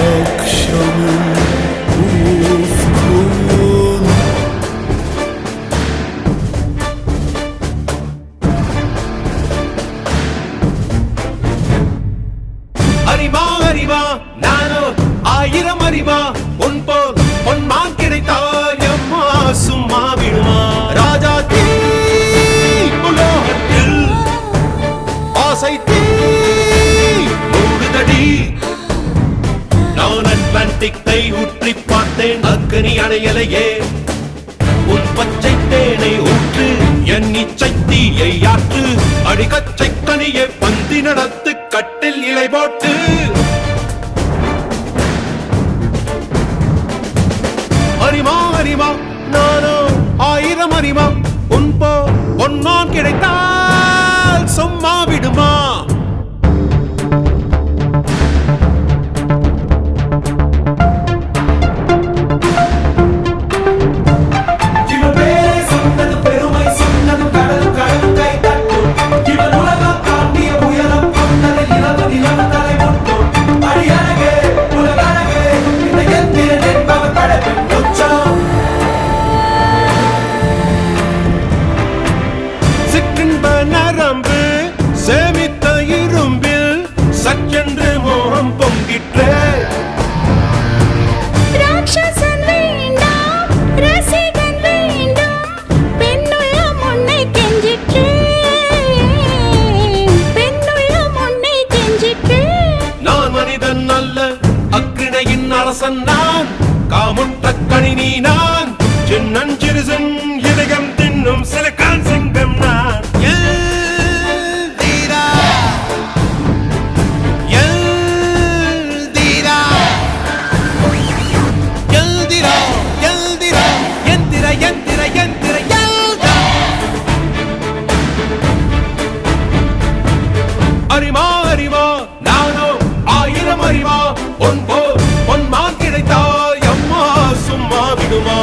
akşamın ufkun. அறிவா அறிவா நானோ ஆயிரம் அறிவா உன் போல் பொன்மான் கிடைத்தால் எம்மா சும்மா விடுமா ராஜா தீ உலோகத்தில் ஆசை தீ மூடுதடி நான் அட்லாண்டிக்கை ஊற்றி பார்த்தேன் அக்கனி அணையலையே உன் பச்சை தேனை ஊற்று என் இச்சை தீயை ஆற்று அடிகச்சை கனியை பந்தி நடத்து கட்டில் இலை போட்டு அறிமா அறிமா நானோ ஆயிரம் அறிமா உன் போ பொன்மான் கிடைத்தால் சும்மா விடுமா நரம்பு சேமித்த இரும்பில் சற்றென்று மோகம் பொங்கிற்றே ராட்சசன் வேண்டாம் ரசிகன் வேண்டும் பெண்ணுள்ளம் உன்னை கெஞ்சிற்றே பெண்ணுள்ளம் உன்னை கெஞ்சிற்றே நான் மனிதன் அல்ல அக்கிணையின் அரசன் நான் காமுற்ற கணினி நான் சின்னஞ்சிறுசன் இதயம் தின்னும் சிலக்கான் சிங்கம் நான் அறிமா அறிமா நானோ ஆயிரம் அறிமா உன் போ பொன்மான் கிடைத்தால் எம்மா சும்மா விடுமா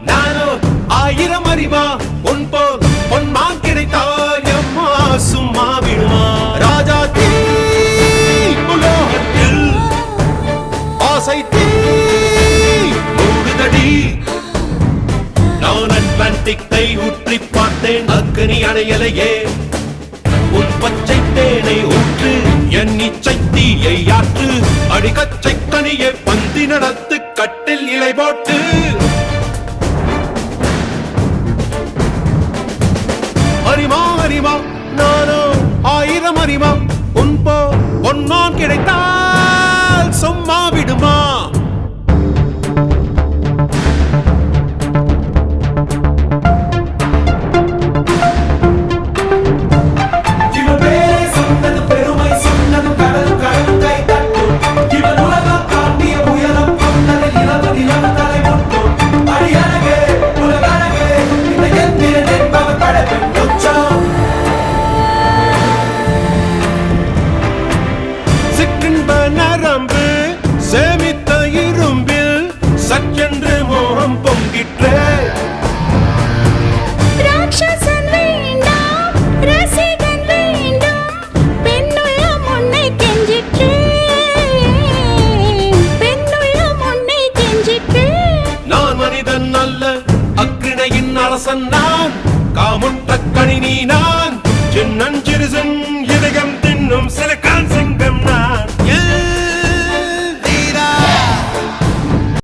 நானோ ஆயிரம் அறிவா உன் போல் பொன்மான் கிடைத்தால் எம்மா சும்மா விடுமா ராஜா தீ உலோகத்தில் ஆசை தீ மூடுதடி நான் அட்லாண்டிக்கை ஊற்றி பார்த்தேன் அக்கனி அணையலையே உன் பச்சை தேனை ஊற்று என் இச்சை தீயை ஆற்று அடிக்கச்சை கனியை பந்தி நடத்து கட்டில் இலை போட்டு அறிமா அறிமா நானோ ஆயிரம் அறிமா உன் போ பொன்னான் கிடைத்தால் சும்மா விடுமா சிற்றின்ப நரம்பு சேமித்த இரும்பில் சற்றென்று மோகம் பொங்கிற்றே ராட்சசன் வேண்டாம் ரசிகன் வேண்டும் பெண்ணுள்ளம் உன்னை கெஞ்சிற்று பெண்ணுள்ளம் உன்னை கெஞ்சிற்று நான் மனிதன் அல்ல அக்கிணையின் அரசன் நான் காமுற்ற கணினி நான்